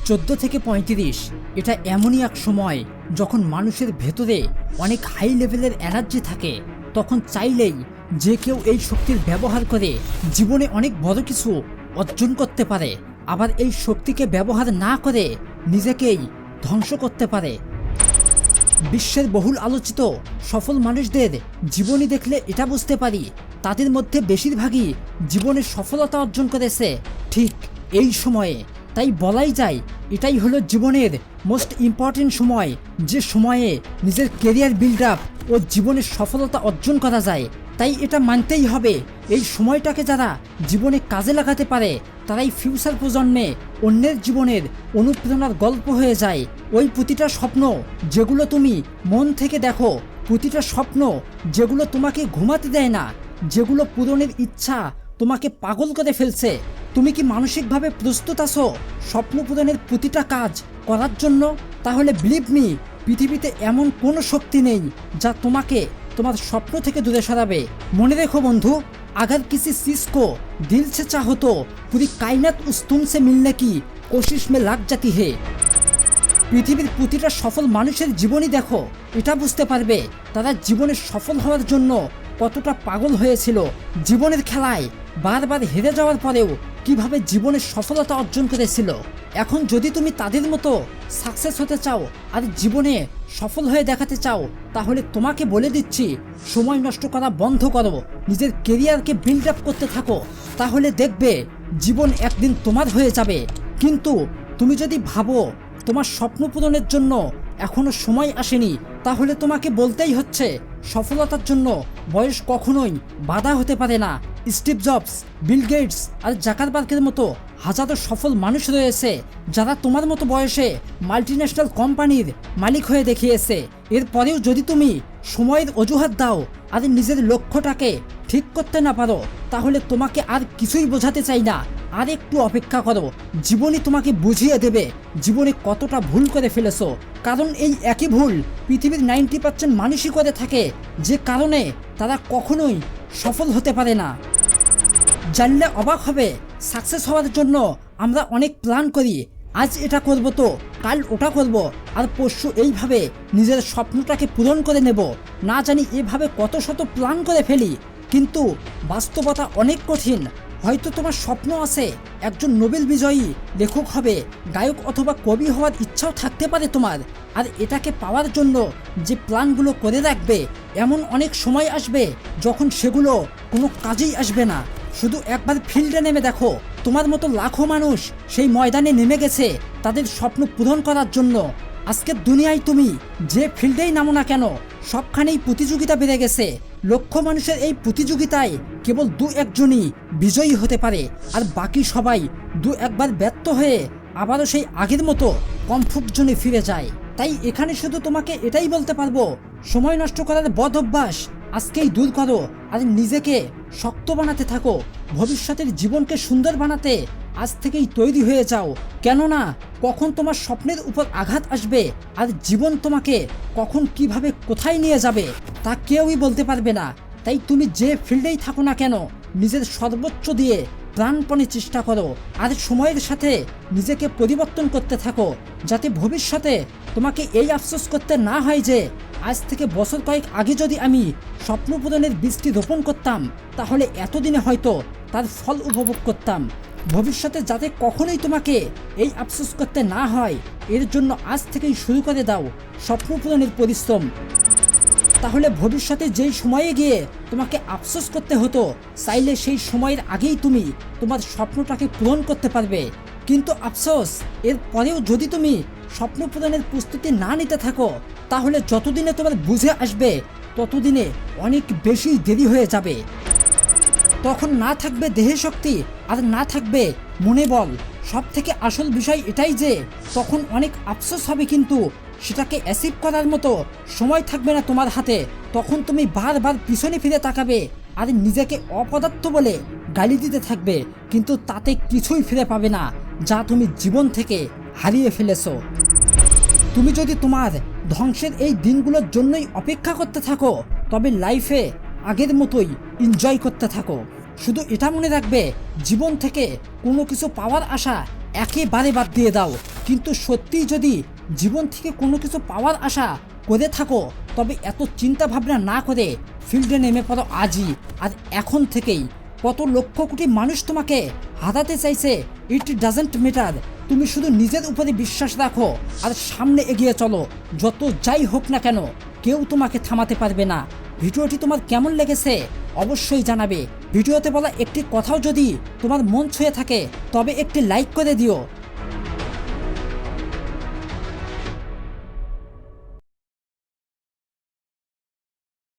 14 থেকে 35 এটা এমনই এক সময় যখন মানুষের ভেতরে অনেক হাই লেভেলের এনার্জি থাকে। তখন চাইলেই যে কেউ এই শক্তির ব্যবহার করে জীবনে অনেক বড় কিছু অর্জন করতে পারে, আবার এই শক্তিকে ব্যবহার না করে নিজেকেই ধ্বংস করতে পারে। বিশ্বের বহুল আলোচিত সফল মানুষদের জীবনী দেখলে এটা বুঝতে পারি তাদের মধ্যে বেশিরভাগই জীবনে সফলতা অর্জন করেছে ঠিক এই সময়ে। তাই বলাই যায় এটাই হলো জীবনের মোস্ট ইম্পর্টেন্ট সময়, যে সময়ে নিজের কেরিয়ার বিল্ড আপ ও জীবনের সফলতা অর্জন করা যায়। তাই এটা মানতেই হবে এই সময়টাকে যারা জীবনে কাজে লাগাতে পারে তারাই ফিউচার প্রজন্মে অন্যের জীবনের অনুপ্রেরণার গল্প হয়ে যায়। ওই প্রতিটা স্বপ্ন যেগুলো তুমি মন থেকে দেখো, প্রতিটা স্বপ্ন যেগুলো তোমাকে ঘুমাতে দেয় না, যেগুলো পূরণের ইচ্ছা তোমাকে পাগল করে ফেলছে, তুমি কি মানসিকভাবে প্রস্তুত আছো স্বপ্ন পূরণের প্রতিটা কাজ করার জন্য? তাহলে বিলিভ মি, পৃথিবীতে এমন কোনো শক্তি নেই যা তোমাকে তোমার স্বপ্ন থেকে দূরে সরাবে। মনে রেখো বন্ধু, अगर किसी चीज को दिल से चाहो तो पूरी कायनात उस तुमसे मिलने की कोशिश में लग जाती है। পৃথিবীর প্রতিটা সফল মানুষের জীবনী দেখো, এটা বুঝতে পারবে তারা জীবনে সফল হওয়ার জন্য কতটা পাগল হয়েছিল। জীবনের খেলায় বারবার হেরে যাওয়ার পরেও কিভাবে জীবনের সফলতা অর্জন করেছিল। এখন যদি তুমি তাদের মতো সাকসেস হতে চাও আর জীবনে সফল হয়ে দেখাতে চাও, তাহলে তোমাকে বলে দিচ্ছি সময় নষ্ট করা বন্ধ করো, নিজের কেরিয়ারকে বিল্ড আপ করতে থাকো, তাহলে দেখবে জীবন একদিন তোমার হয়ে যাবে। কিন্তু তুমি যদি ভাবো তোমার স্বপ্ন পূরণের জন্য এখনো সময় আসেনি, তাহলে তোমাকে বলতেই হচ্ছে সফলতার জন্য বয়স কখনোই বাধা হতে পারে না। স্টিভ জবস, বিল গেটস আর জাকারবার্গের মতো হাজারো সফল মানুষ রয়েছে যারা তোমার মতো বয়সে মাল্টিন্যাশনাল কোম্পানির মালিক হয়ে দেখিয়েছে। এরপরেও যদি তুমি সময়ের অজুহাত দাও আর নিজের লক্ষ্যটাকে ঠিক করতে না পারো, তাহলে তোমাকে আর কিছুই বোঝাতে চাই না। আর একটু অপেক্ষা করো, জীবনই তোমাকে বুঝিয়ে দেবে জীবনে কতটা ভুল করে ফেলেছো। কারণ এই একই ভুল পৃথিবীর 90% মানুষই করে থাকে, যে কারণে তারা কখনোই সফল হতে পারে না। জানলে অবাক হবে, সাকসেস হওয়ার জন্য আমরা অনেক প্ল্যান করি, আজ এটা করব তো কাল ওটা করব, আর পরশু এইভাবে নিজের স্বপ্নটাকে পূরণ করে নেব। না জানি এভাবে কত শত প্ল্যান করে ফেলি, কিন্তু বাস্তবতা অনেক কঠিন। হয়তো তোমার স্বপ্ন আছে একজন নোবেল বিজয়ী লেখক হবে, গায়ক অথবা কবি হওয়ার ইচ্ছাও থাকতে পারে তোমার, আর এটাকে পাওয়ার জন্য যে প্ল্যানগুলো করে রাখবে, এমন অনেক সময় আসবে যখন সেগুলো কোনো কাজেই আসবে না। শুধু একবার ফিল্ডে নেমে দেখো, তোমার মতো লাখো মানুষ সেই ময়দানে নেমে গেছে তাদের স্বপ্ন পূরণ করার জন্য। আজকের দুনিয়ায় তুমি যে ফিল্ডেই নামো না কেন, সবখানেই প্রতিযোগিতা বেড়ে গেছে। লক্ষ মানুষের এই প্রতিযোগিতায় কেবল 2-1জনই বিজয়ী হতে পারে, আর বাকি সবাই 2-1বার ব্যর্থ হয়ে আবারও সেই আগের মতো কমফোর্ট জোনে ফিরে যায়। তাই এখানে শুধু তোমাকে এটাই বলতে পারবো, সময় নষ্ট করার বদ অভ্যাস আজকেই দূর করো আর নিজেকে শক্ত বানাতে থাকো। ভবিষ্যতের জীবনকে সুন্দর বানাতে আজ থেকেই তৈরি হয়ে যাও, কেননা কখন তোমার স্বপ্নের উপর আঘাত আসবে আর জীবন তোমাকে কখন কিভাবে কোথায় নিয়ে যাবে তা কেউই বলতে পারবে না। তাই তুমি যে ফিল্ডেই থাকো না কেন, নিজের সর্বোচ্চ দিয়ে প্রাণপণে চেষ্টা করো আর সময়ের সাথে নিজেকে পরিবর্তন করতে থাকো, যাতে ভবিষ্যতে তোমাকে এই আফসোস করতে না হয় যে আজ থেকে বছর কয়েক আগে যদি আমি স্বপ্ন পূরণের বীজটি রোপণ করতাম, তাহলে এতদিনে হয়তো তার ফল উপভোগ করতাম। ভবিষ্যতে যাতে কখনোই তোমাকে এই আফসোস করতে না হয়, এর জন্য আজ থেকেই শুরু করে দাও স্বপ্ন পূরণের পরিশ্রম। তাহলে ভবিষ্যতে যেই সময়ে গিয়ে তোমাকে আফসোস করতে হতো, চাইলে সেই সময়ের আগেই তুমি তোমার স্বপ্নটাকে পূরণ করতে পারবে। কিন্তু আফসোস, এর পরেও যদি তুমি স্বপ্ন পূরণের প্রস্তুতি না নিতে থাকো, তাহলে যতদিনে তোমার বুঝে আসবে ততদিনে অনেক বেশি দেরি হয়ে যাবে। তখন না থাকবে দেহে শক্তি আর না থাকবে মনে বল। সব থেকে আসল বিষয় এটাই যে তখন অনেক আফসোস হবে, কিন্তু সেটাকে অ্যাচিভ করার মতো সময় থাকবে না তোমার হাতে। তখন তুমি বারবার পিছনে ফিরে তাকাবে আর নিজেকে অপদার্থ বলে গালি দিতে থাকবে, কিন্তু তাতে কিছুই ফিরে পাবে না যা তুমি জীবন থেকে হারিয়ে ফেলেছো। তুমি যদি তোমার ধ্বংসের এই দিনগুলোর জন্যই অপেক্ষা করতে থাকো, তবে লাইফে আগের মতোই এনজয় করতে থাকো। শুধু এটা মনে রাখবে, জীবন থেকে কোনো কিছু পাওয়ার আশা একেবারে বাদ দিয়ে দাও। কিন্তু সত্যিই যদি জীবন থেকে কোনো কিছু পাওয়ার আশা করে থাকো, তবে এত চিন্তা ভাবনা না করে ফিল্ডে নেমে পড়ো আজই। আর এখন থেকেই কত লক্ষ কোটি মানুষ তোমাকে হারাতে চাইছে, ইট ডাজেন্ট ম্যাটার। তুমি শুধু নিজের উপরে বিশ্বাস রাখো আর সামনে এগিয়ে চলো। যত যাই হোক না কেন, কেউ তোমাকে থামাতে পারবে না। ভিডিওটি তোমার কেমন লেগেছে অবশ্যই জানাবে। ভিডিওতে বলা একটি কথাও যদি তোমার মন ছুঁয়ে থাকে তবে একটি লাইক করে দিও।